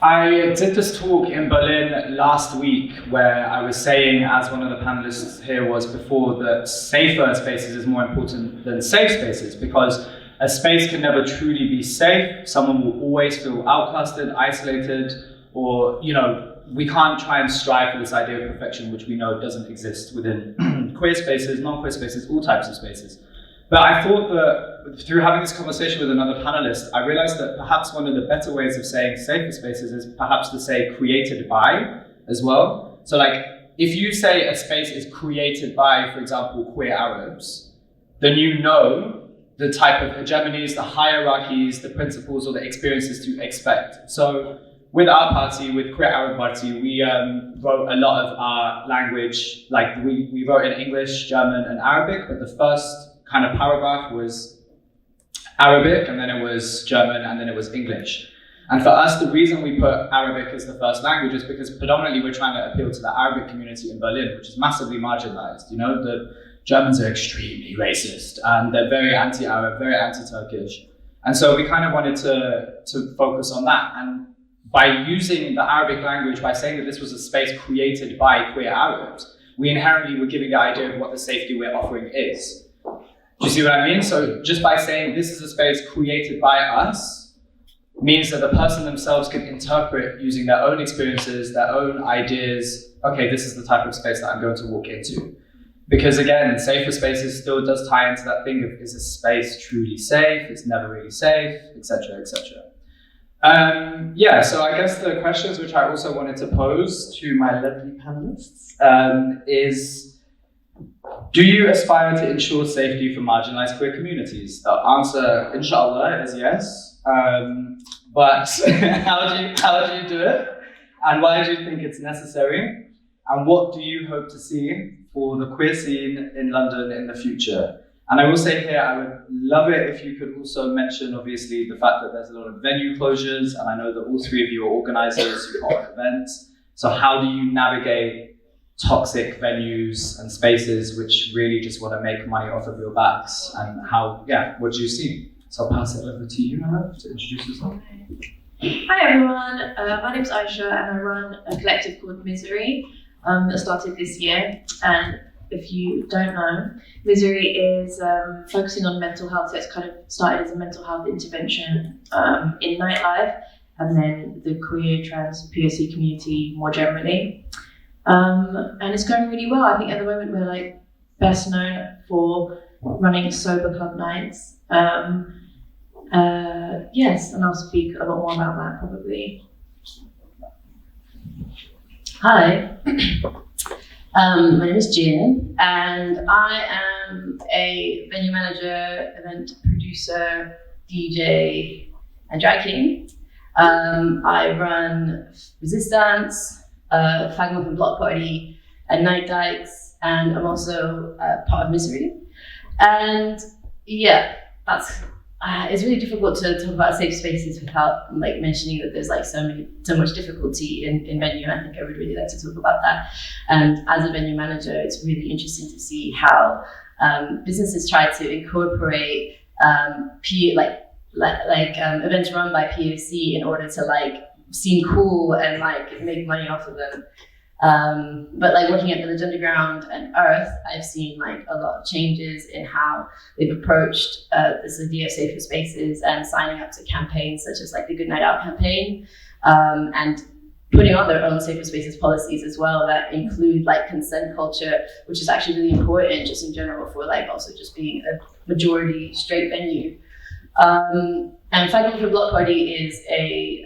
I did this talk in Berlin last week where I was saying, as one of the panelists here was before, that safer spaces is more important than safe spaces, because a space can never truly be safe. Someone will always feel outcasted, isolated, or, we can't try and strive for this idea of perfection, which we know doesn't exist within queer spaces, non-queer spaces, all types of spaces. But I thought that through having this conversation with another panelist, I realized that perhaps one of the better ways of saying safer spaces is perhaps to say created by as well. So if you say a space is created by, for example, queer Arabs, then you know the type of hegemonies, the hierarchies, the principles or the experiences to expect. So with our party, with Queer Arab Party, we wrote a lot of our language, we wrote in English, German and Arabic, but the first kind of paragraph was Arabic, and then it was German, and then it was English. And for us, the reason we put Arabic as the first language is because predominantly we're trying to appeal to the Arabic community in Berlin, which is massively marginalized. The Germans are extremely racist, and they're very anti-Arab, very anti-Turkish. And so we kind of wanted to focus on that. And by using the Arabic language, by saying that this was a space created by queer Arabs, we inherently were giving the idea of what the safety we're offering is. Do you see what I mean? So just by saying this is a space created by us means that the person themselves can interpret using their own experiences, their own ideas, okay, this is the type of space that I'm going to walk into. Because again, safer spaces still does tie into that thing of, is a space truly safe? It's never really safe, etc., etc. So I guess the questions which I also wanted to pose to my lovely panelists is, do you aspire to ensure safety for marginalized queer communities? The answer, inshallah, is yes. But how do you do it? And why do you think it's necessary? And what do you hope to see for the queer scene in London in the future? And I will say here, I would love it if you could also mention, obviously, the fact that there's a lot of venue closures, and I know that all three of you are organizers, you hold events. So how do you navigate toxic venues and spaces which really just want to make money off of your backs? And what do you see? So I'll pass it over to you, Anna, to introduce yourself. Hi everyone, my name's Aisha and I run a collective called Misery that started this year. And if you don't know, Misery is focusing on mental health. So it's kind of started as a mental health intervention in nightlife, and then the queer, trans, POC community more generally. And it's going really well. I think at the moment we're best known for running sober club nights. Yes, and I'll speak a lot more about that probably. Hi, my name is Jin, and I am a venue manager, event producer, DJ, and drag king. I run Resistance, Fagmuff and Block Party, and Night Dykes, and I'm also part of Misery. And that's it's really difficult to talk about safe spaces without mentioning that there's so much difficulty in venue, and I think I would really like to talk about that. And as a venue manager, it's really interesting to see how businesses try to incorporate events run by POC in order to seem cool and make money off of them. But working at Village Underground and Earth, I've seen a lot of changes in how they've approached this idea of safer spaces and signing up to campaigns such as the Good Night Out campaign, and putting on their own safer spaces policies as well that include consent culture, which is actually really important just in general for also just being a majority straight venue. And Fighting for Block Party is a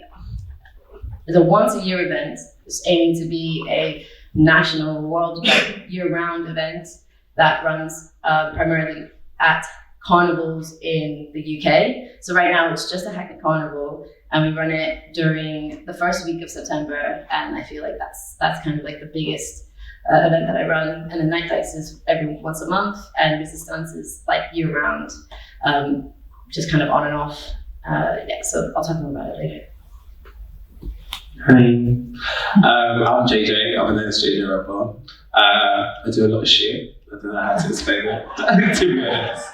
once a year event. It's aiming to be a national, worldwide, year-round event that runs primarily at carnivals in the UK. So right now it's just a Hackney Carnival, and we run it during the first week of September, and I feel that's kind of the biggest event that I run. And the Night Dykes is every once a month, and Resistance is year-round, just kind of on and off. So I'll talk more about it later. Hi, I'm JJ, otherwise JJ Revlon. I do a lot of shit. I don't know how to explain it, to be honest.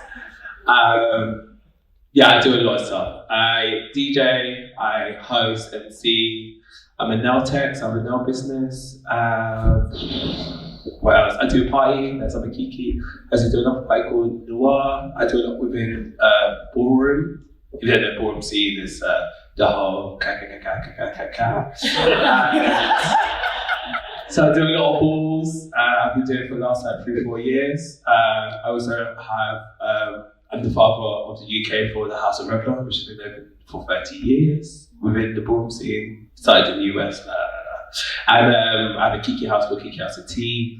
I do a lot of stuff. I DJ, I host, MC, I'm a nail tech, so I'm a nail business. What else? I do a party, that's I'm a Kiki. I do another party called Noir. I do a lot within ballroom. If you don't know ballroom scene, is the whole So I do a lot of balls. I've been doing it for the last like 3-4 years. I also have, I'm the father of the UK for the House of Revlon, which has been open for 30 years within the ballroom scene. Started in the US. And I have a Kiki house called Kiki House of Tea,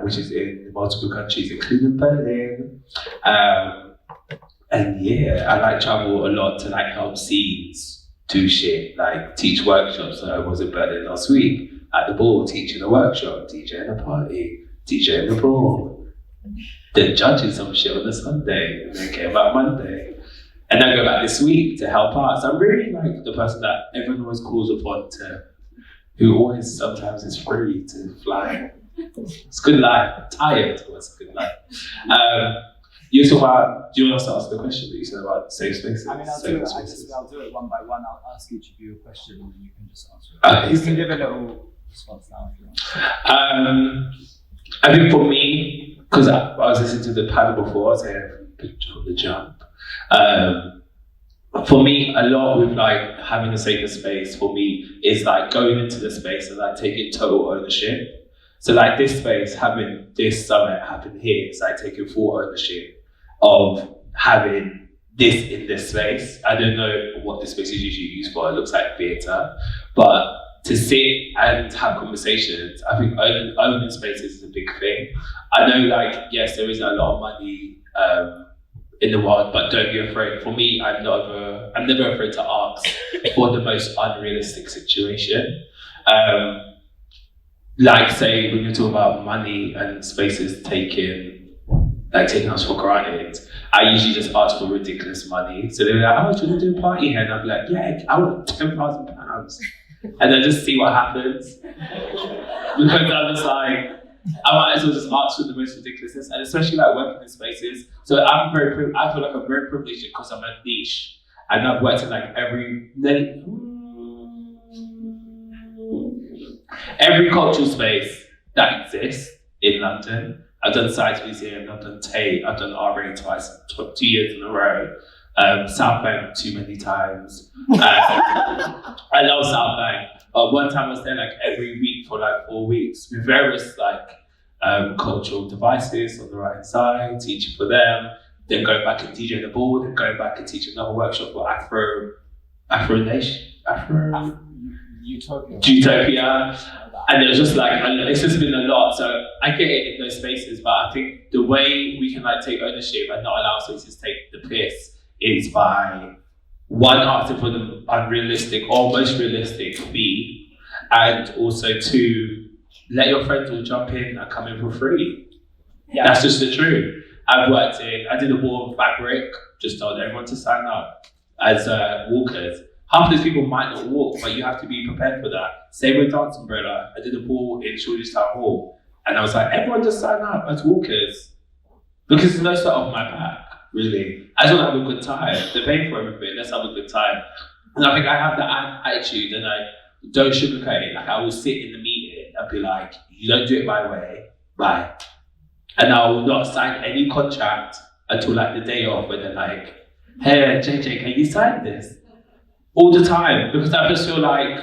which is in multiple countries, including Berlin. And yeah, I like travel a lot to like help scenes do shit, like teach workshops. So I was in Berlin last week at the ball, teaching a workshop, DJing a party, DJing the ball, then judging some shit on a Sunday, and then came back Monday. And then I go back this week to help out. So I'm really like the person that everyone always calls upon to, who always sometimes is free to fly. It's good life. Tired, but it's a good life. You talk about, do you want us to ask the question that you said about safe spaces? I mean, I'll do it one by one. I'll ask each of you a question and you can just answer it. Okay, you can give a little response now if you want. I think for me, because I was listening to the panel before, I was here on the jump. For me, a lot with like having a safer space for me is like going into the space and like taking total ownership. So like this space, having this summit happen here, it's like taking full ownership of having this in this space. I don't know what this space is usually used for. It looks like theatre, but to sit and have conversations, I think owning spaces is a big thing. I know, like, yes, there isn't a lot of money in the world, but don't be afraid. For me, I'm never afraid to ask for the most unrealistic situation. Like, say, when you're talking about money and spaces taking us for granted, I usually just ask for ridiculous money. So they're like, oh, do you want to do a party here? And I'll be like, yeah, I want £10,000. And then just see what happens. Because I'm just like, I might as well just ask for the most ridiculousness, and especially like working in spaces. So I feel like I'm very privileged because I'm a niche, and I've worked in like every cultural space that exists in London. I've done Science Museum, I've done Tate, I've done RA twice, 2 years in a row. South Bank too many times. I love South Bank. One time I was there like every week for like 4 weeks with various like cultural devices on the right side, teaching for them, then going back and DJ the ball, then going back and teach another workshop for Utopia. And it was just like, it's just been a lot. So I get it in those spaces, but I think the way we can like take ownership and not allow spaces to take the piss is by one, asking for the unrealistic or most realistic fee, and also two, let your friends all jump in and come in for free. Yeah. That's just the truth. I did a wall of fabric, just told everyone to sign up as walkers. Half of those people might not walk, but you have to be prepared for that. Same with Dance Umbrella. I did a ball in Shoreditch Town Hall, and I was like, everyone just sign up as walkers. Because there's no sweat off my back, really. I just want to have a good time. They're paying for everything, let's have a good time. And I think I have that attitude, and I don't sugarcoat it. Like, I will sit in the meeting and be like, you don't do it my way, bye. And I will not sign any contract until like the day off, where they're like, hey, JJ, can you sign this? All the time, because I just feel like,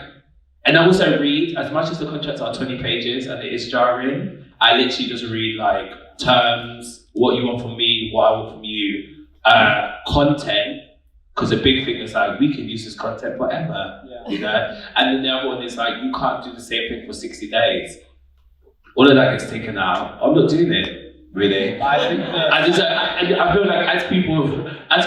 and I also read, as much as the contracts are 20 pages and it is jarring, I literally just read like terms, what you want from me, what I want from you, content, because a big thing is like, we can use this content forever, you know? And then the other one is like, you can't do the same thing for 60 days. All of that gets taken out. I'm not doing it. Really, I think I feel like as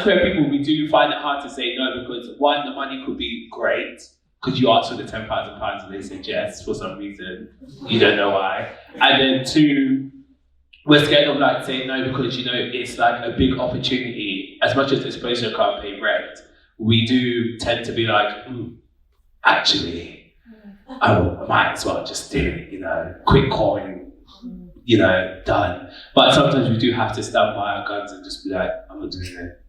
queer people, we do find it hard to say no, because one, the money could be great because you asked for the £10,000 and they said yes for some reason, you don't know why, and then two, we're scared of like saying no because it's like a big opportunity. As much as exposure can't pay rent, we do tend to be like, actually, I might as well just do it, quick coin. Done. But sometimes we do have to stand by our guns and just be like, I'm not doing it.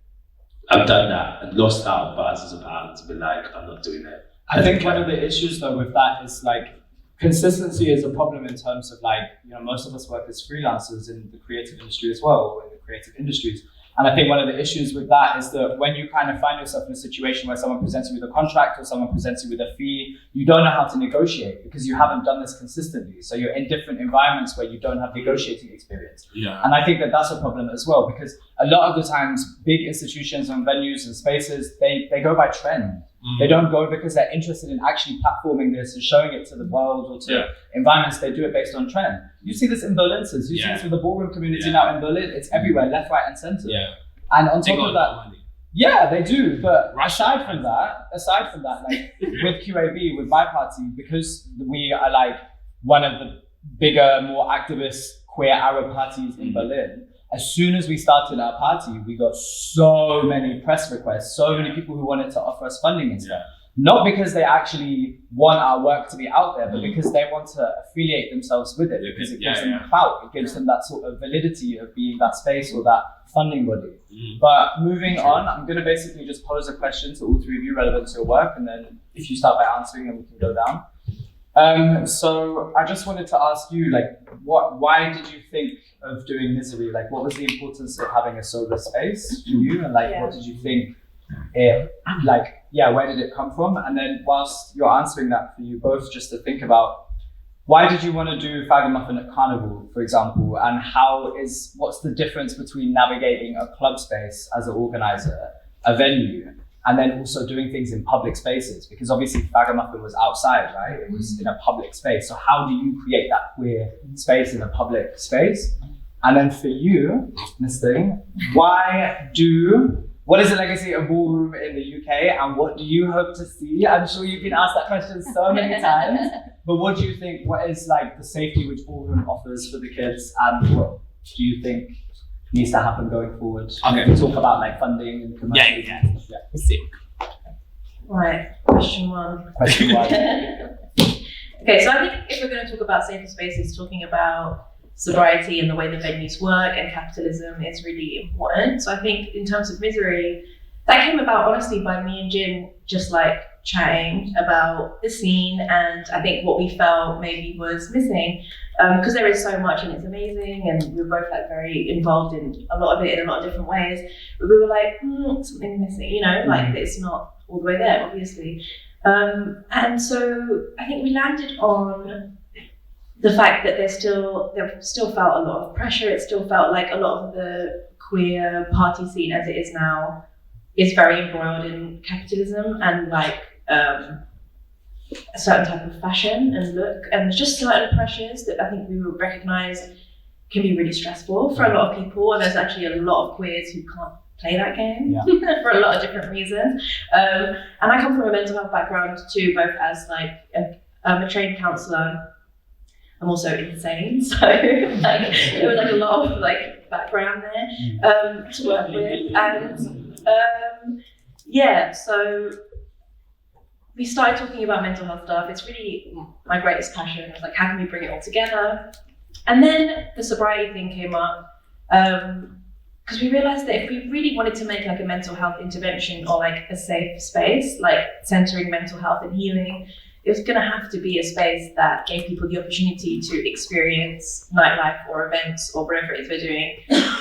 I've done that and lost out thousands of pounds and been like, I'm not doing it. I think one of the issues though with that is like consistency is a problem in terms of like, most of us work as freelancers in the creative industry as well, or in the creative industries. And I think one of the issues with that is that when you kind of find yourself in a situation where someone presents you with a contract or someone presents you with a fee, you don't know how to negotiate because you haven't done this consistently. So you're in different environments where you don't have negotiating experience. Yeah. And I think that that's a problem as well, because a lot of the times big institutions and venues and spaces, they go by trend. They don't go because they're interested in actually platforming this and showing it to the world or to environments. They do it based on trend. You see this in Berlin, you see this with the ballroom community now in Berlin. It's everywhere, left, right, and center. Yeah. And on top of that, yeah, they do. But aside from that, like with QAB, with my party, because we are like one of the bigger, more activist queer Arab parties in Berlin. As soon as we started our party, we got so many press requests, so many people who wanted to offer us funding and stuff. Not because they actually want our work to be out there, but because they want to affiliate themselves with it, because it gives them clout, it gives them that sort of validity of being that space or that funding body. But moving on, I'm going to basically just pose a question to all three of you relevant to your work, and then if you start by answering, then we can go down. So I just wanted to ask you, like, why did you think of doing Misery? Like, what was the importance of having a sober space for you? And like, what did you think where did it come from? And then whilst you're answering that for you both, just to think about, why did you want to do Fag and Muffin at Carnival, for example? And what's the difference between navigating a club space as an organizer, a venue, and then also doing things in public spaces? Because obviously Fag and Muffin was outside, right? It was in a public space. So how do you create that queer space in a public space? And then for you, Miss Thing, what is the legacy of ballroom in the UK and what do you hope to see? I'm sure you've been asked that question so many times, but what do you think, what is like the safety which ballroom offers for the kids, and what do you think needs to happen going forward? Okay. We talk about like funding and commercial. Sick. Right, question one. Question one. Okay, so I think if we're going to talk about safer spaces, talking about sobriety and the way the venues work and capitalism is really important. So I think in terms of Misery, that came about honestly by me and Jim just like chatting about the scene, and I think what we felt maybe was missing, because there is so much and it's amazing, and we were both like very involved in a lot of it in a lot of different ways, but we were like, something missing, like it's not all the way there, obviously. And so I think we landed on the fact that there still felt a lot of pressure. It still felt like a lot of the queer party scene as it is now is very embroiled in capitalism and like a certain type of fashion and look, and there's just certain pressures that I think we will recognise can be really stressful for a lot of people, and there's actually a lot of queers who can't play that game for a lot of different reasons. And I come from a mental health background too, both as like a trained counsellor. I'm also insane, so like there was like a lot of like background there to work with, and so we started talking about mental health stuff. It's really my greatest passion. It was like, how can we bring it all together? And then the sobriety thing came up, because we realized that if we really wanted to make like a mental health intervention or like a safe space, like centering mental health and healing, it was going to have to be a space that gave people the opportunity to experience nightlife or events or whatever it is we're doing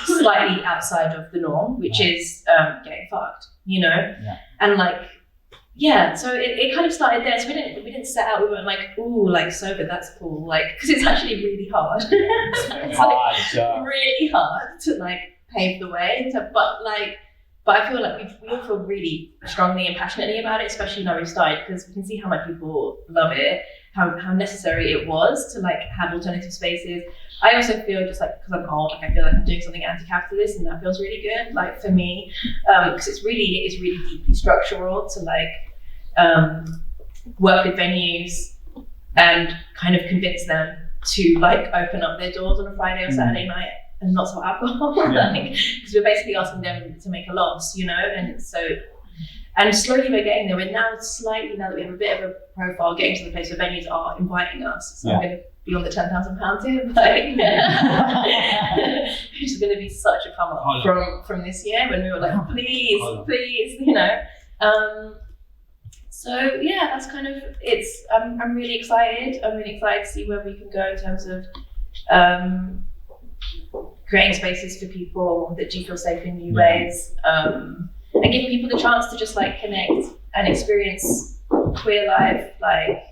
slightly outside of the norm, which is getting fucked, and like, so it kind of started there. So we didn't set out, we weren't like, ooh, like sober, that's cool, like, because it's actually really hard. It's like really hard to like pave the way, but I feel like we all feel really strongly and passionately about it, especially now we've started, because we can see how much people love it, how necessary it was to like have alternative spaces. I also feel just like, because I'm old, like I feel like I'm doing something anti-capitalist, and that feels really good, like for me, because it is really deeply structural to like work with venues and kind of convince them to like open up their doors on a Friday or Saturday night and not sell alcohol, because we're basically asking them to make a loss, and slowly we're getting there. We're now that we have a bit of a profile, getting to the place where venues are inviting us. So I'm going to be on the £10,000 tip, which is going to be such a come up from this year when we were like, please, So yeah, that's kind of it's. I'm really excited. I'm really excited to see where we can go in terms of creating spaces for people that do feel safe in new ways, and giving people the chance to just like connect and experience queer life like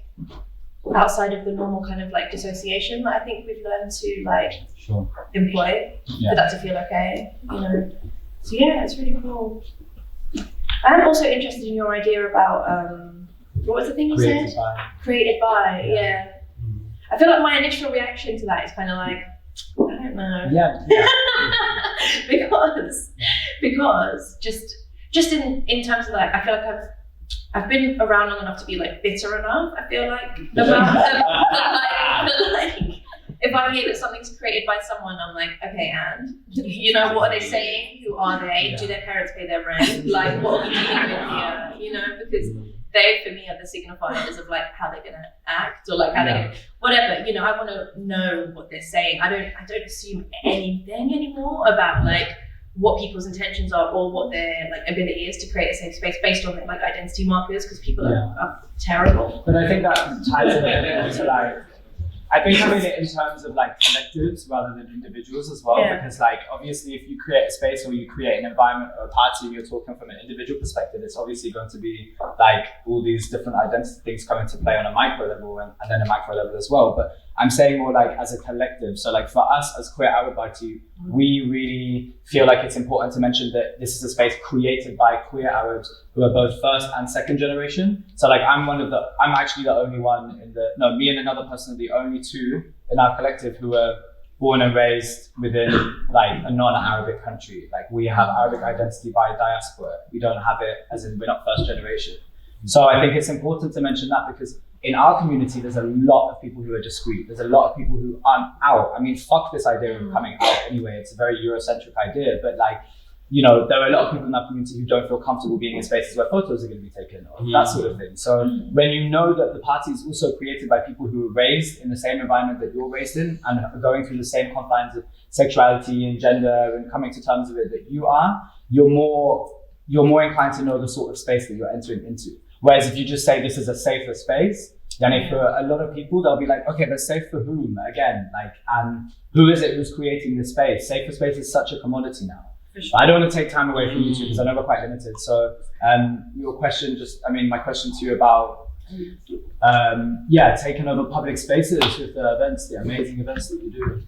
outside of the normal kind of like dissociation that I think we've learned to like employ for that to feel okay, you know. So yeah, it's really cool. I'm also interested in your idea about what was the thing you said? Created by, yeah. I feel like my initial reaction to that is kind of like, I don't know. because just in terms of like, I feel like I've been around long enough to be like bitter enough. I feel like about like if I hear that something's created by someone, I'm like, okay, and you know, what are they saying? Who are they? Do their parents pay their rent? Like, what are we dealing with here? You know, because they, for me, are the signifiers of like how they're gonna act or like how they're gonna, whatever. You know, I want to know what they're saying. I don't assume anything anymore about like what people's intentions are or what their like ability is to create a safe space based on like identity markers, because people are terrible. But I think that ties a bit into like, I think I mean it in terms of like collectives rather than individuals as well, because like obviously if you create a space or you create an environment or a party and you're talking from an individual perspective, it's obviously going to be like all these different identity things come into play on a micro level and then a macro level as well. But I'm saying more like as a collective. So like for us as Queer Arab Party, we really feel like it's important to mention that this is a space created by queer Arabs who are both first and second generation. So like I'm actually the only one me and another person are the only two in our collective who were born and raised within like a non-Arabic country. Like we have Arabic identity by diaspora. We don't have it as in we're not first generation. So I think it's important to mention that because in our community, there's a lot of people who are discreet. There's a lot of people who aren't out. I mean, fuck this idea of coming out anyway. It's a very Eurocentric idea, but like, you know, there are a lot of people in our community who don't feel comfortable being in spaces where photos are going to be taken or that sort of thing. So when you know that the party is also created by people who were raised in the same environment that you're raised in and are going through the same confines of sexuality and gender and coming to terms with it that you are, you're more inclined to know the sort of space that you're entering into. Whereas if you just say this is a safer space, then for a lot of people, they'll be like, okay, but safe for whom? Again, like, and who is it who's creating this space? Safer space is such a commodity now. Sure. I don't want to take time away from you two because I know we're quite limited. So your question my question to you about, taking over public spaces with the events, the amazing events that you do.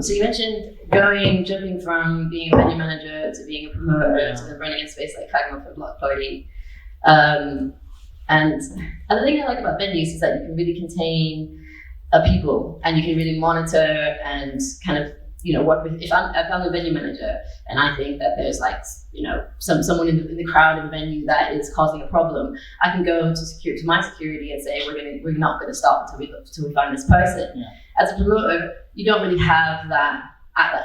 So you mentioned jumping from being a venue manager to being a promoter to running a space like Fag Month and Block Party. And the thing I like about venues is that you can really contain people and you can really monitor and kind of, you know, work with, if I'm the venue manager and I think that there's like, you know, someone in the crowd in the venue that is causing a problem, I can go to my security and say, we're not going to stop until we find this person. Yeah. As a promoter, you don't really have that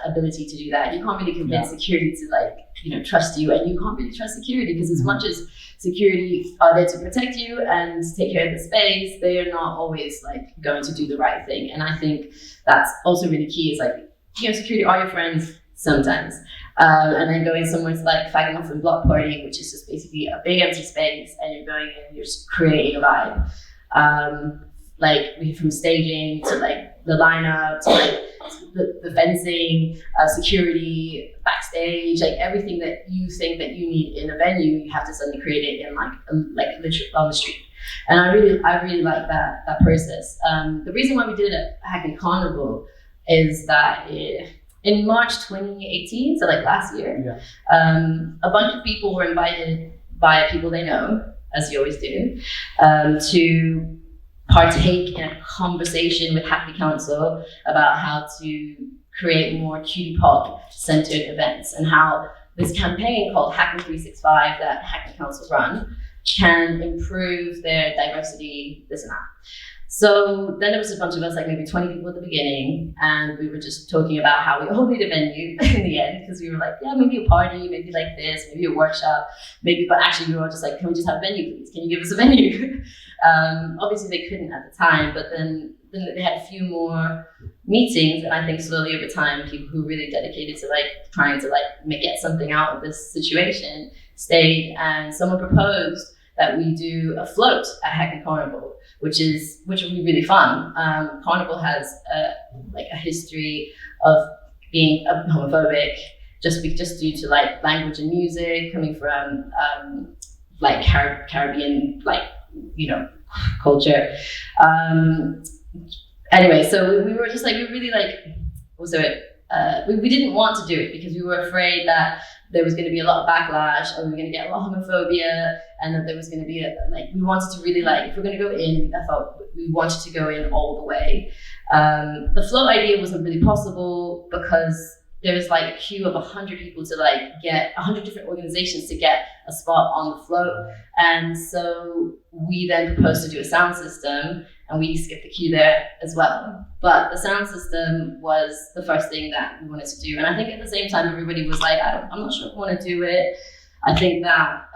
ability to do that. You can't really convince security to like, you know, trust you, and you can't really trust security because as much as security are there to protect you and take care of the space, they are not always like going to do the right thing. And I think that's also really key is like, you know, security are your friends sometimes. And then going somewhere to like Fag Month and Block Party, which is just basically a big empty space and you're going in, you're just creating a vibe. Like from staging to like the lineup to like the fencing, security, backstage, like everything that you think that you need in a venue, you have to suddenly create it in like literally on the street. And I really like that process. The reason why we did it at Hackney Carnival is that in March 2018, so like last year, a bunch of people were invited by people they know, as you always do, to partake in a conversation with Hackney Council about how to create more cutie pop centered events and how this campaign called Hackney 365 that Hackney Council run can improve their diversity, this and that. So then there was a bunch of us, like maybe 20 people at the beginning, and we were just talking about how we all need a venue in the end, because we were like, yeah, maybe a party, maybe like this, maybe a workshop, but actually we were all just like, can we just have a venue, please? Can you give us a venue? Obviously they couldn't at the time, but then they had a few more meetings, and I think slowly over time, people who really dedicated to like trying to like get something out of this situation stayed, and someone proposed that we do a float at Hackney Carnival, which will be really fun. Carnival has a history of being homophobic, just due to like language and music coming from like Caribbean culture. Anyway, so we were just like, we really like, we didn't want to do it because we were afraid that there was going to be a lot of backlash, and we were going to get a lot of homophobia, and that there was going to be we wanted to really like, if we're going to go in, I thought we wanted to go in all the way. The float idea wasn't really possible because there's like a queue of 100 people to like get 100 different organizations to get a spot on the float. And so we then proposed to do a sound system, and we skipped the queue there as well. But the sound system was the first thing that we wanted to do. And I think at the same time, everybody was like, I'm not sure if I want to do it. I think that,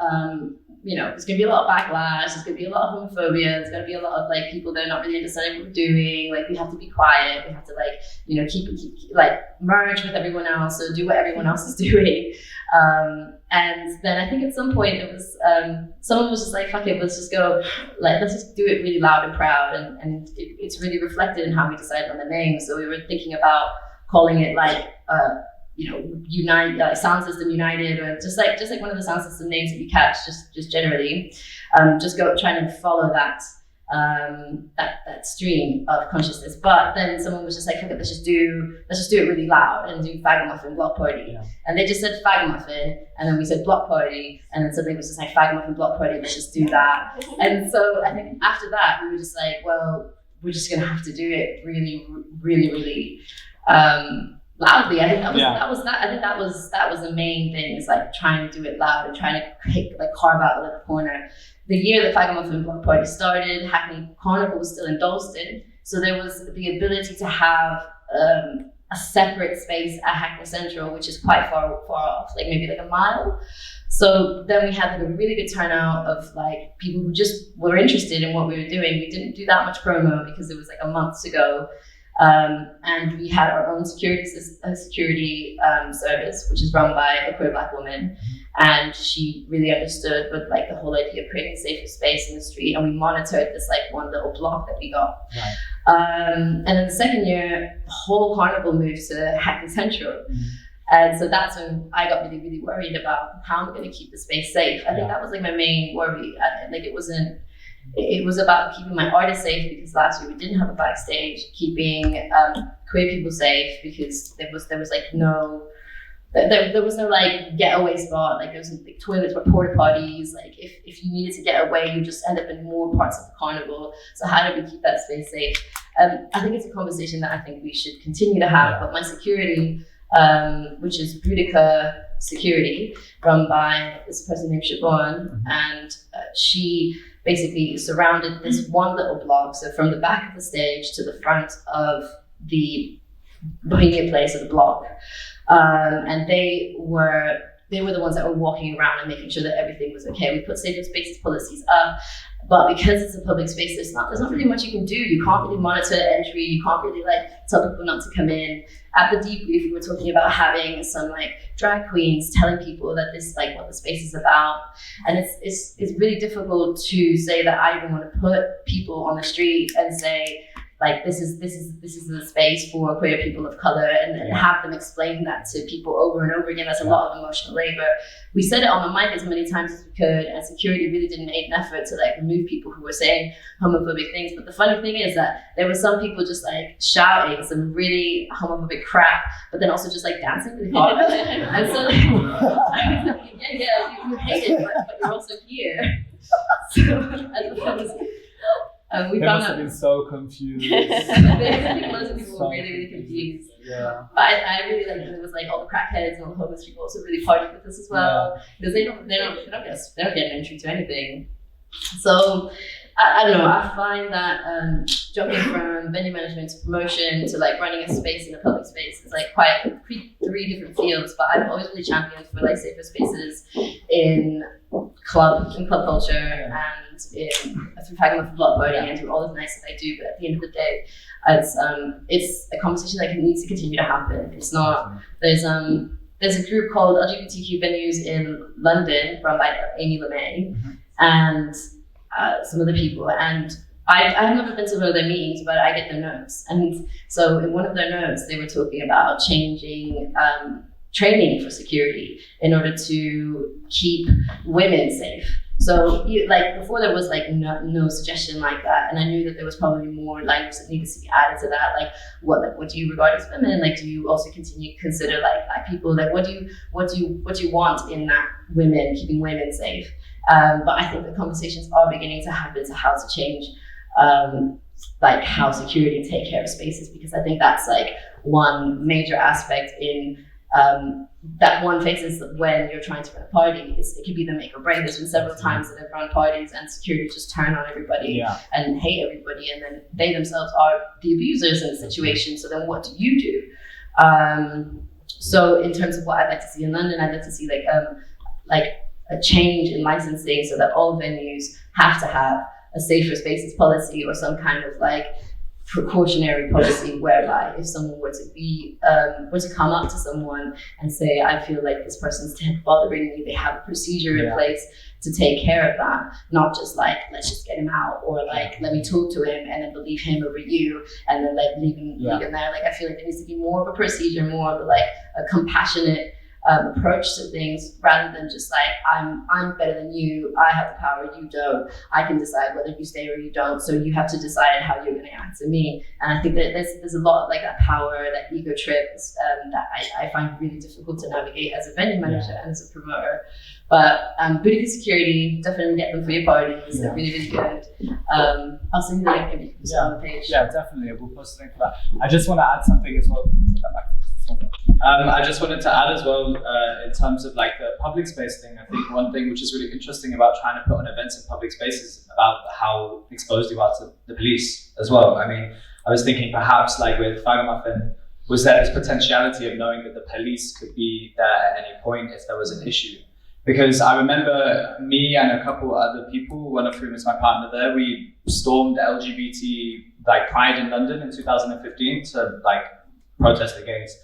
there's going to be a lot of backlash. There's going to be a lot of homophobia. There's going to be a lot of like people that are not really understanding what we're doing. Like we have to be quiet. We have to like, keep merge with everyone else, so do what everyone else is doing. And then I think at some point it was, someone was just like, fuck it, let's just go, let's just do it really loud and proud. And it's really reflected in how we decided on the name. So we were thinking about calling it Unite, Sound System United, or just like one of the sound system names that you catch, just generally, trying to follow that stream of consciousness. But then someone was just like, okay, let's just do it really loud and do Fagamuffin Block Party. Yeah. And they just said Fagamuffin, and then we said Block Party, and then somebody was just like, Fagamuffin Block Party, let's just do that. And so I think after that we were just like, well, we're just gonna have to do it really, really, really loudly. I think that was the main thing, is like trying to do it loud and trying to carve out a little corner. The year that Fagamuffin Block Party started, Hackney Carnival was still in Dalston, so there was the ability to have a separate space at Hackney Central, which is quite far off, like maybe like a mile. So then we had like a really good turnout of like people who just were interested in what we were doing. We didn't do that much promo because it was like a month to go. And we had our own security service, which is run by a queer Black woman, and she really understood with like the whole idea of creating a safer space in the street, and we monitored this like one little block that we got. Right. And then the second year, the whole carnival moved to Hackney Central. And so that's when I got really, really worried about how I'm going to keep the space safe. I think that was like my main worry. It was about keeping my artists safe, because last year we didn't have a backstage, keeping queer people safe, because there was no like getaway spot. Like there was like toilets were porta potties. Like if you needed to get away, you just end up in more parts of the carnival. So how do we keep that space safe? I think it's a conversation that I think we should continue to have. But my security, which is Boudica Security, run by this person named Siobhan, and she basically surrounded this one little block, so from the back of the stage to the front of the Bohemian Place of the block, and they were the ones that were walking around and making sure that everything was okay. We put safer spaces policies up, but because it's a public space, there's not really much you can do. You can't really monitor entry. You can't really like tell people not to come in. At the debrief, we were talking about having some like drag queens telling people that this is like what the space is about, and it's really difficult to say that I even want to put people on the street and say like this is the space for queer people of color, and have them explain that to people over and over again. That's a lot of emotional labor. We said it on the mic as many times as we could, and security really didn't make an effort to like remove people who were saying homophobic things. But the funny thing is that there were some people just like shouting some really homophobic crap, but then also just like dancing really hard. And so like, you hate it, but you're also here. So we must have been so confused. I think lots of people were really, really confused. Yeah. But I really like it was like all the crackheads and all the homeless people also really partied with us as well, because they don't get an entry to anything. So I don't know. I find that jumping from venue management to promotion to like running a space in a public space is like quite three different fields. But I've always really championed for like safer spaces in club culture and through Fagamuffin Block Party and through all the nice that I do. But at the end of the day, it's a conversation that needs to continue to happen. It's not. There's a group called LGBTQ Venues in London run by Amy LeMay. and some other people. And I've never been to one of their meetings, but I get their notes. And so in one of their notes, they were talking about changing training for security in order to keep women safe. So like before there was like no suggestion like that, and I knew that there was probably more language that needed to be added to that. Like what do you regard as women? Like do you also consider like Black people? Like what do you want in that women, keeping women safe? But I think the conversations are beginning to happen to how to change like how security take care of spaces, because I think that's like one major aspect in that one faces when you're trying to run a party. It could be the make or break. There's been several times that I've run parties and security just turn on everybody and hate everybody, and then they themselves are the abusers in the situation. So then what do you do? So in terms of what I'd like to see in London, I'd like to see like a change in licensing so that all venues have to have a safer spaces policy or some kind of like precautionary policy whereby if someone were to come up to someone and say, I feel like this person's bothering me, they have a procedure in place to take care of that, not just like, let's just get him out, or like, let me talk to him and then believe him over you and then like leave him there. Like I feel like there needs to be more of a procedure, more of like a compassionate approach to things, rather than just like I'm better than you, I have the power, you don't, I can decide whether you stay or you don't, so you have to decide how you're going to act to me. And I think that there's a lot of like that power, that ego trip that I find really difficult to navigate as a venue manager and as a promoter. But boutique security, definitely get them for your parties. They're really, really good. I'll send you the link if you can put it on the page. Yeah, definitely. We'll post a link for that. I just want to add something as well. I just wanted to add as well, in terms of like the public space thing, I think one thing which is really interesting about trying to put on events in public spaces about how exposed you are to the police as well. I mean, I was thinking perhaps like with Muffin, was there this potentiality of knowing that the police could be there at any point if there was an issue? Because I remember me and a couple other people, one of whom is my partner there, we stormed LGBT like Pride in London in 2015 to like protest against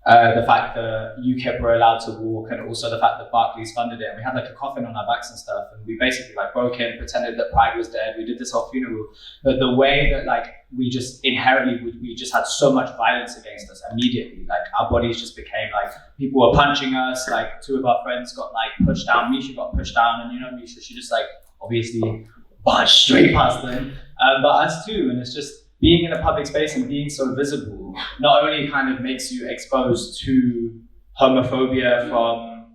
the fact that UKIP were allowed to walk, and also the fact that Barclays funded it. And we had like a coffin on our backs and stuff, and we basically like broke in, pretended that Pride was dead. We did this whole funeral, but the way that like we just inherently, we just had so much violence against us immediately. Like our bodies just became like, people were punching us. Like two of our friends got like pushed down. Misha got pushed down, and you know Misha, she just like obviously barged straight past them, but us too. And it's just being in a public space and being so visible not only kind of makes you exposed to homophobia from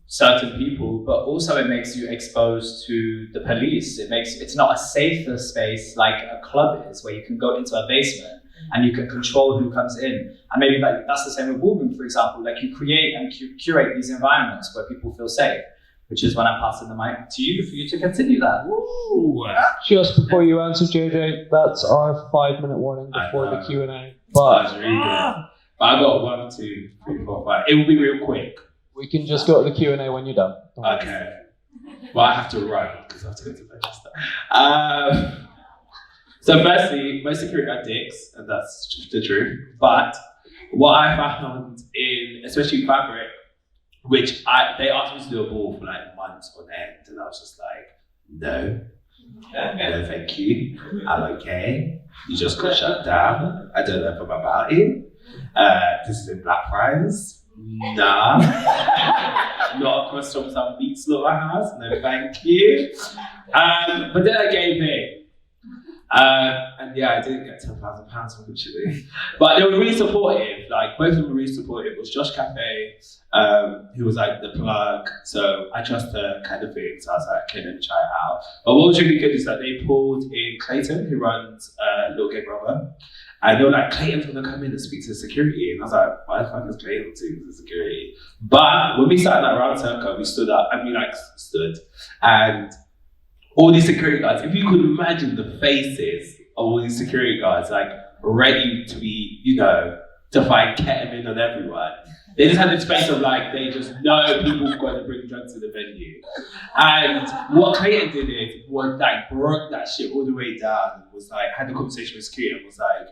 certain people, but also it makes you exposed to the police. It's not a safer space like a club is, where you can go into a basement and you can control who comes in. And maybe like that's the same with Ballroom, for example. Like you create and curate these environments where people feel safe, which is when I'm passing the mic to you for you to continue that. Ooh. Just before you answer, JJ, that's our 5-minute warning before the Q&A. But That's really good. But I got 1, 2, 3, 4, 5. It will be real quick. we can just go to the Q&A when you're done. Okay. Well, I have to run because I have to go to Manchester. So firstly, most security are dicks, and that's just the truth. But what I found in, especially fabric, which they asked me to do a ball for like months on end, and I was just like, no, thank you, I'm okay. You just got shut down. I don't know if I'm about it. This is in Blackfriars. Nah. Not across from some beat slaughterhouse. No, thank you. But then I gave in. And yeah, I didn't get £10,000 unfortunately. But they were really supportive. Like both of them were really supportive. It was Josh Cafe, who was like the plug. So I trust her kind of thing. So I was like, okay, let me try it out. But what was really good is that they pulled in Clayton, who runs Little Gay Brother. And they were like, Clayton's gonna come in and speak to the security. And I was like, why the fuck is Clayton speaking to the security? But when we sat in that round circle, we stood up, stood. And all these security guards, if you could imagine the faces of all these security guards, like ready to be, to find ketamine on everyone. They just had this face of like, they just know people are going to bring drugs to the venue. And what Clayton did is, was like broke that shit all the way down and was like, had a conversation with security and was like,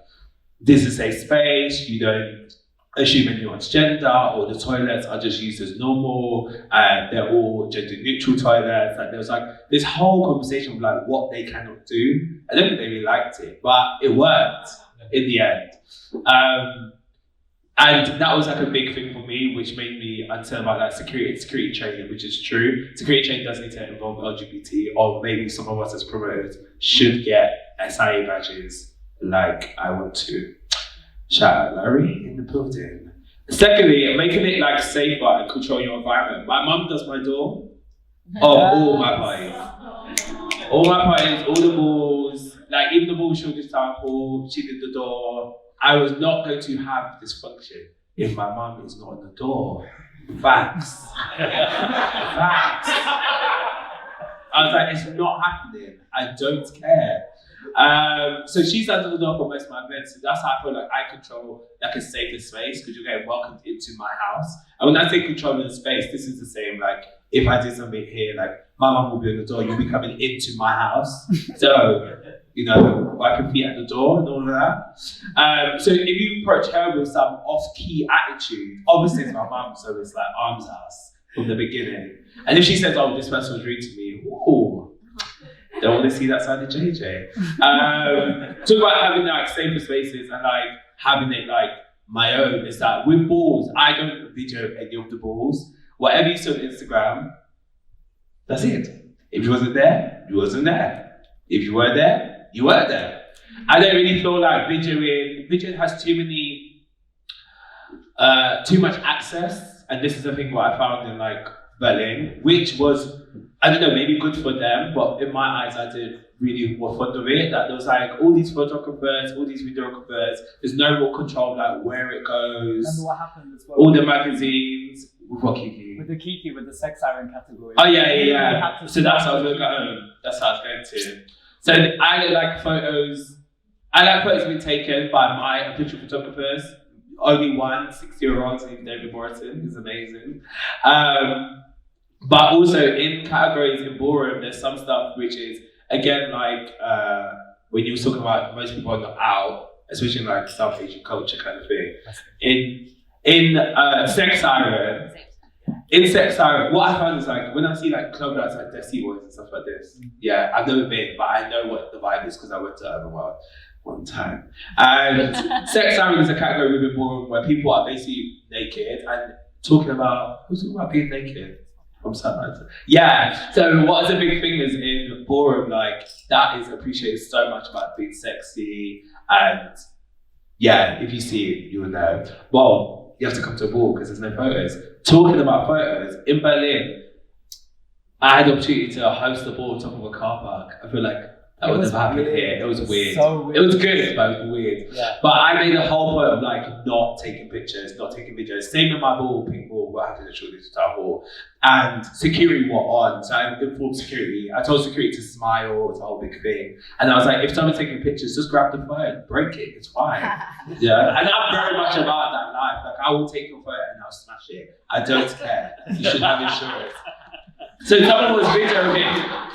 this is a safe space, you don't assume anyone's gender, or the toilets are just used as normal, and they're all gender neutral toilets. Like there was like this whole conversation of like what they cannot do. I don't think they really liked it, but it worked in the end. And that was like a big thing for me, which made me understand about like security training, which is true. Security training does need to involve LGBT, or maybe some of us as promoters should get SIA badges like I want to. Shout out Larry in the building. Secondly, making it like safer and control your environment. My mum does my door of all my parties. All my parties, all the balls, like even the ball children's town hall, she did the door. I was not going to have this function if my mum is not on the door. Facts. Facts. I was like, it's not happening. I don't care. So she's under the door for most of my events. So that's how I feel like I control like a safer space, because you're getting welcomed into my house. And when I say controlling the space, this is the same. Like if I did something here, like my mum will be on the door, you'll be coming into my house. So, you know, wiping feet at the door and all of that. So if you approach her with some off-key attitude, obviously it's my mum, so it's like arms house from the beginning. And if she says, oh, this person was rude to me, ooh, don't want to see that side of JJ. Talk about having like safer spaces and like having it like my own is that with balls, I don't video any of the balls. Whatever you saw on Instagram, that's it. If you wasn't there, you wasn't there. If you were there, you were there. I don't really feel like videoing has too much access, and this is the thing what I found in like Berlin, which was, I don't know, maybe good for them, but in my eyes, I did really was fond of it. That there was like all these photographers, all these videographers. There's no real control of like where it goes. Remember what happened as well? All the magazines. With what Kiki? With the Kiki, with the sex siren category. Oh yeah. So that's how I was going to go. That's how I was going to. So I like photos. I like photos being taken by my official photographers. Only one 60-year-old named David Burton is amazing. But also in categories in ballroom, there's some stuff which is, again, like when you were talking about most people are not out, especially in like South Asian culture kind of thing. In Sex Siren, what I found is like, when I see like club nights like Desi Boys and stuff like this, yeah, I've never been, but I know what the vibe is because I went to Urban World one time. And Sex Siren is a category within ballroom where people are basically naked and who's talking about being naked? From sunrise. Yeah, so what is a big thing is in ballroom, like that is appreciated so much about being sexy, and yeah, if you see it, you'll know. Well, you have to come to a ball because there's no photos. Talking about photos, in Berlin, I had the opportunity to host a ball on top of a car park. I feel like that would have happened here. It was weird. So weird. It was good, but it was weird. Yeah. But I made a whole point of like not taking pictures, not taking videos. Same in my ball, pink ball, we're having a shortage of our ball. And security were on, so I informed security. I told security to smile, it's a whole big thing. And I was like, if someone's taking pictures, just grab the phone, break it, it's fine. Yeah. And I'm very much about that life. Like I will take your phone and I'll smash it. I don't care. You should have insurance. So someone was videoing.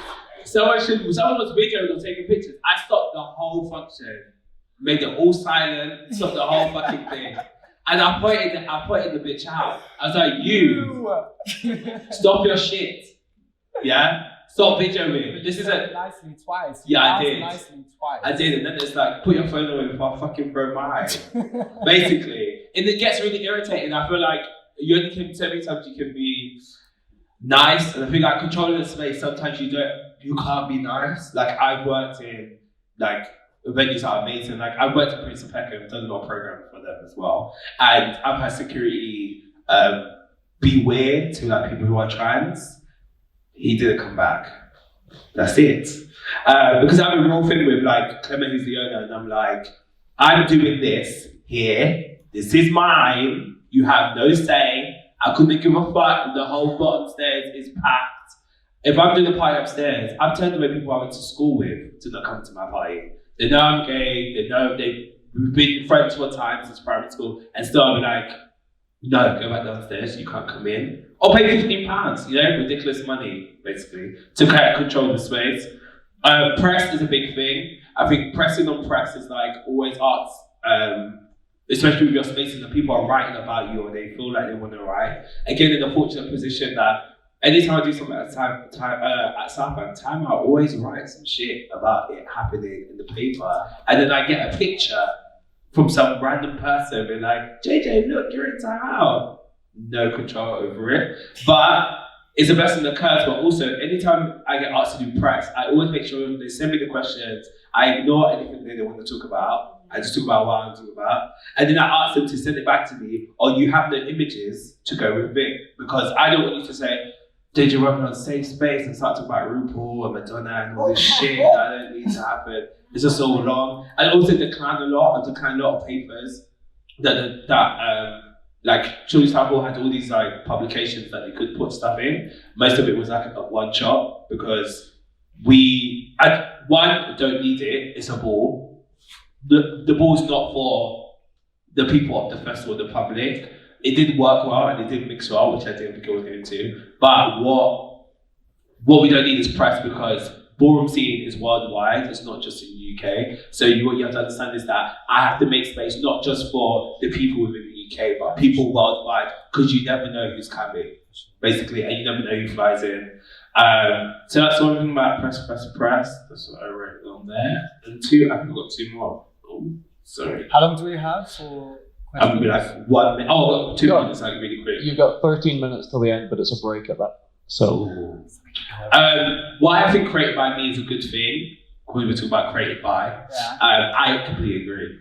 Someone was videoing or taking pictures. I stopped the whole function, made it all silent, stopped the whole fucking thing. And I pointed the bitch out. I was like, you, stop your shit. Yeah? Stop videoing. This is a... Nicely twice. Yeah, I did. Nicely twice. I did, and then it's like, put your phone away before I fucking throw mine. Basically. And it gets really irritating. I feel like you only can, so many times you can be nice, and I feel like controlling the space, sometimes you can't be nice. Like I've worked in like venues that are amazing. Like I've worked at Prince of Peckham, done a lot of programming for them as well. And I've had security be weird to like people who are trans. He didn't come back. That's it. Because I have a real thing with like Clement, who's the owner, and I'm like, I'm doing this here. This is mine. You have no say. I couldn't give a fuck. The whole bottom stairs is packed. If I'm doing a party upstairs, I've turned away people I went to school with to not come to my party. They know I'm gay. They know we've been friends for time since primary school, and still I'll be like, no, go back downstairs. You can't come in. Or pay £15. You know, ridiculous money basically to control the space. Press is a big thing. I think pressing on press is like always arts. especially with your spaces and people are writing about you or they feel like they want to write. Again, in the fortunate position that anytime I do something at Southbank, Time Out always writes some shit about it happening in the paper. And then I get a picture from some random person being like, JJ, look, you're in Time Out. No control over it. But it's the best in the curse, but also anytime I get asked to do press, I always make sure they send me the questions. I ignore anything they want to talk about. I just talk about what I want to talk about. And then I ask them to send it back to me, or you have the images to go with it. Because I don't want you to say, did you work on safe space and start talking about RuPaul and Madonna and all this shit that don't need to happen. It's just so long. I also decline a lot. I decline a lot of papers that like Children's Hall had all these like publications that they could put stuff in. Most of it was like a one shot because don't need it. It's a ball. The ball's not for the people of the festival, the public. It did work well and it did mix well, which I didn't think it was going to. But what we don't need is press because ballroom scene is worldwide. It's not just in the UK. So what you have to understand is that I have to make space not just for the people within the UK, but people worldwide, because you never know who's coming, basically, and you never know who flies in. So that's one thing about press. That's what I wrote on there. And two, I think I've got two more. Oh, sorry. How long do we have for questions? I'm gonna be like 1 minute. Oh, I've got 2 minutes, like really quick. You've got 13 minutes till the end, but it's a break at that. So, why I think created by me is a good thing. We were talking about created by. Yeah. I completely agree.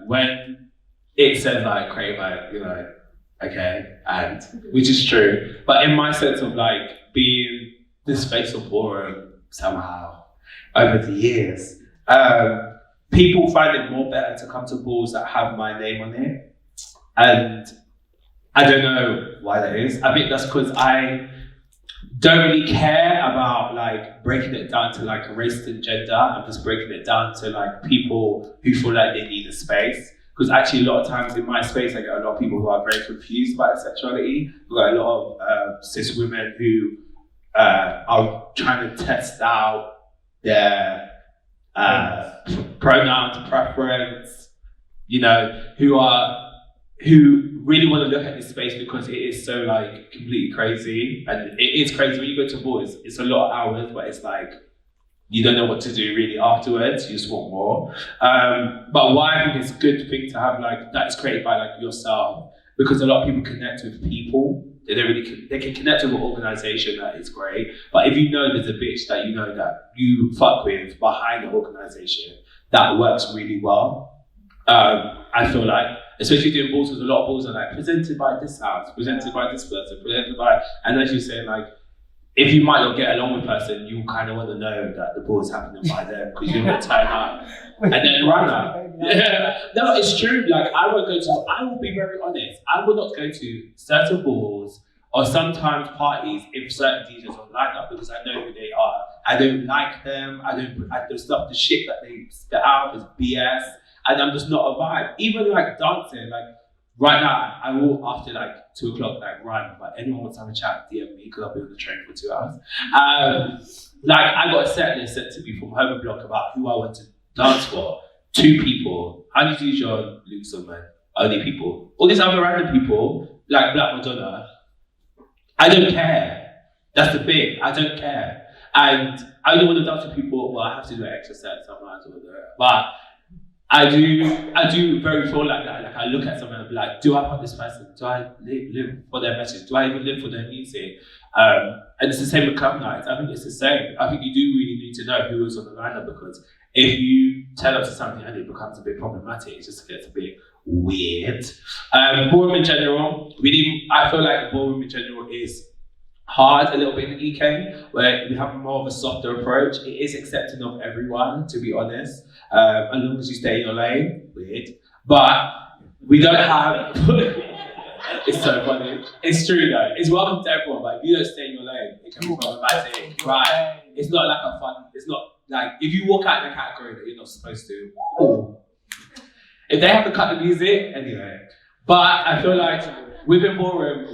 When it says like created by, you're like, okay, and which is true. But in my sense of like being this space of ballroom somehow over the years, people find it more better to come to balls that have my name on it, and I don't know why that is. I think that's because I don't really care about like breaking it down to like race and gender. I'm just breaking it down to like people who feel like they need a space. Because actually a lot of times in my space, I get a lot of people who are very confused about sexuality. We've got a lot of cis women who are trying to test out their pronouns, preference, you know, who really want to look at this space because it is so like completely crazy. And it is crazy when you go to balls, it's a lot of hours, but it's like, you don't know what to do really afterwards, you just want more. But why I think it's a good thing to have like, that is created by like yourself, because a lot of people connect with people. They can connect with an organization, that is great. But if you know there's a bitch that you know that you fuck with behind the organization, that works really well. I feel like, especially doing balls, because a lot of balls are like presented by this house, presented by this person, presented by, and as you say, like, if you might not get along with a person, you kind of want to know that the ball is happening by them because you're going to turn up and then run up. Yeah, no, it's true. Like, I will be very honest. I will not go to certain balls or sometimes parties if certain DJs are lined up because I know who they are. I don't like them. The shit that they spit out is BS, and I'm just not a vibe. Even like dancing, like. Right now, I will after like 2 o'clock like run, but anyone wants to have a chat, DM me because I'll be on the train for 2 hours. Like I got a set list sent to me from Home Block about who I want to dance for. 2 people, Andy Dijon, Luke Silverman, only people. All these other random people, like Black Madonna, I don't care. That's the thing, I don't care. And I only want to dance with people, well I have to do an extra set sometimes, but I do very feel like that. Like I look at someone and be like, do I want this person? Do I live for their message? Do I even live for their music? And it's the same with club nights. I think it's the same. I think you do really need to know who is on the lineup because if you turn up to something and it becomes a bit problematic, it just gets a bit weird. Ballroom in general, I feel like ballroom in general is hard a little bit in the UK, where we have more of a softer approach. It is accepting of everyone, to be honest, as long as you stay in your lane. Weird, but we don't have. It's so funny. It's true though. It's welcome to everyone, but if you don't stay in your lane, it can be problematic. Right? It's not like a fun. It's not like if you walk out in a category that you're not supposed to. Ooh. If they have to cut the music, anyway. But I feel like within ballroom,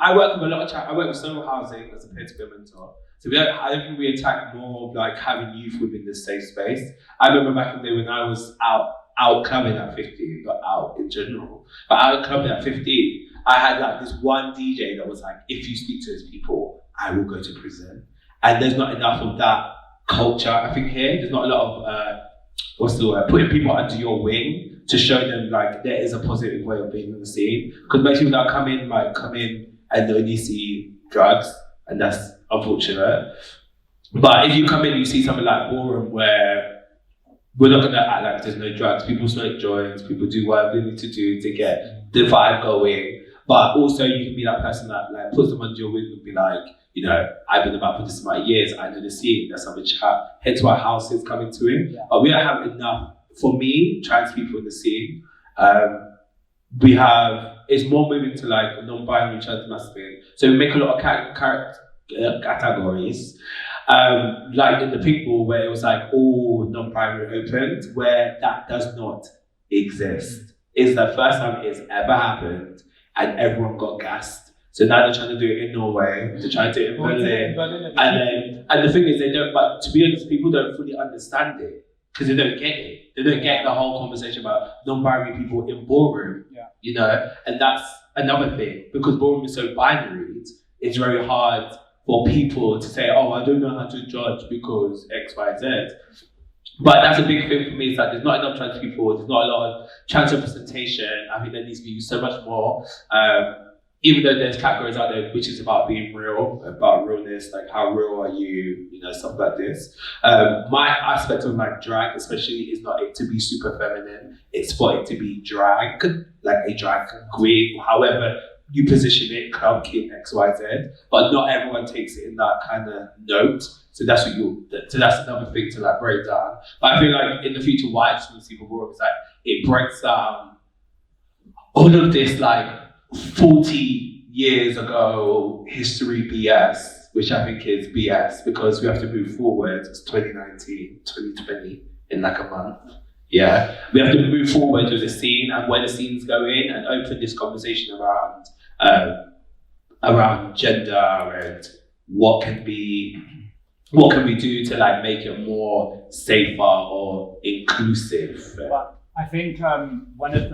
I work with a lot of I work with social housing as a peer-to-peer mentor. So I don't think we attack more of like having youth within this safe space. I remember back in the day when I was out out clubbing at 15, not out in general, but out clubbing at 15, I had like this one DJ that was like, if you speak to his people, I will go to prison. And there's not enough of that culture, I think, here. There's not a lot of, putting people under your wing to show them like there is a positive way of being in the scene. Because most people that come in and only see drugs, and that's unfortunate. But if you come in, you see something like Ballroom where we're not going to act like there's no drugs. People smoke joints, people do whatever they need to do to get the vibe going. But also you can be that person that like puts them under your wing and be like, you know, I've been about for this amount of years, I know the scene, let's have a chat. Hence why House is coming to it. Yeah. But we don't have enough, for me, trans people in the scene. It's more moving to like non-binary, trans masculine. So we make a lot of categories. Like in the Pink Ball, where it was like all non-binary opened, where that does not exist. It's the first time it's ever happened, and everyone got gassed. So now they're trying to do it in Norway, they're trying to do it in Berlin. And the thing is, but to be honest, people don't fully understand it because they don't get it. They don't get the whole conversation about non-binary people in Ballroom, you know? And that's another thing, because Ballroom is so binary, it's very hard for people to say, oh, I don't know how to judge because X, Y, Z. But that's a big thing for me, is that there's not enough trans people, there's not a lot of trans representation. I think there needs to be so much more. Even though there's categories out there which is about being real, about realness, like how real are you, you know, stuff like this. My aspect of like drag especially is not it to be super feminine, it's for it to be drag, like a drag queen, however you position it, club kid, X, Y, Z, but not everyone takes it in that kind of note. So that's that's another thing to like break down. But I feel like in the future, why I just want to see for Ballroom is like it breaks down all of this like 40 years ago history BS, which I think is BS, because we have to move forward. It's 2019, 2020 in like a month. Yeah, we have to move forward with the scene and where the scene's going and open this conversation around gender and what can we do to like make it more safer or inclusive. But I think one of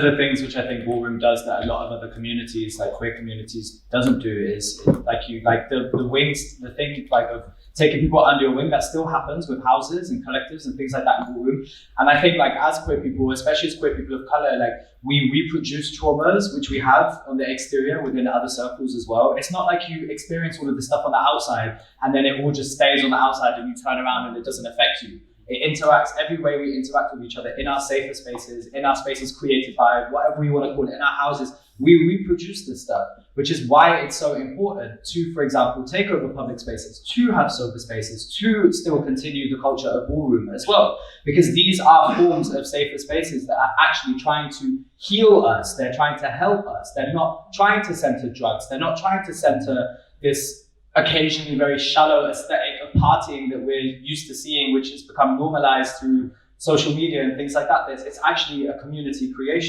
the things which I think Ballroom does that a lot of other communities, like queer communities, doesn't do is the wings, the thing like of taking people under your wing, that still happens with houses and collectives and things like that in Ballroom. And I think like as queer people, especially as queer people of color, like we reproduce traumas which we have on the exterior within other circles as well. It's not like you experience all of this stuff on the outside and then it all just stays on the outside and you turn around and it doesn't affect you. It interacts every way we interact with each other in our safer spaces, in our spaces created by whatever we want to call it, in our houses. We reproduce this stuff, which is why it's so important to, for example, take over public spaces, to have sober spaces, to still continue the culture of Ballroom as well. Because these are forms of safer spaces that are actually trying to heal us. They're trying to help us. They're not trying to center drugs. They're not trying to center this occasionally very shallow aesthetic of partying that we're used to seeing, which has become normalized through social media and things like that. It's actually a community creation.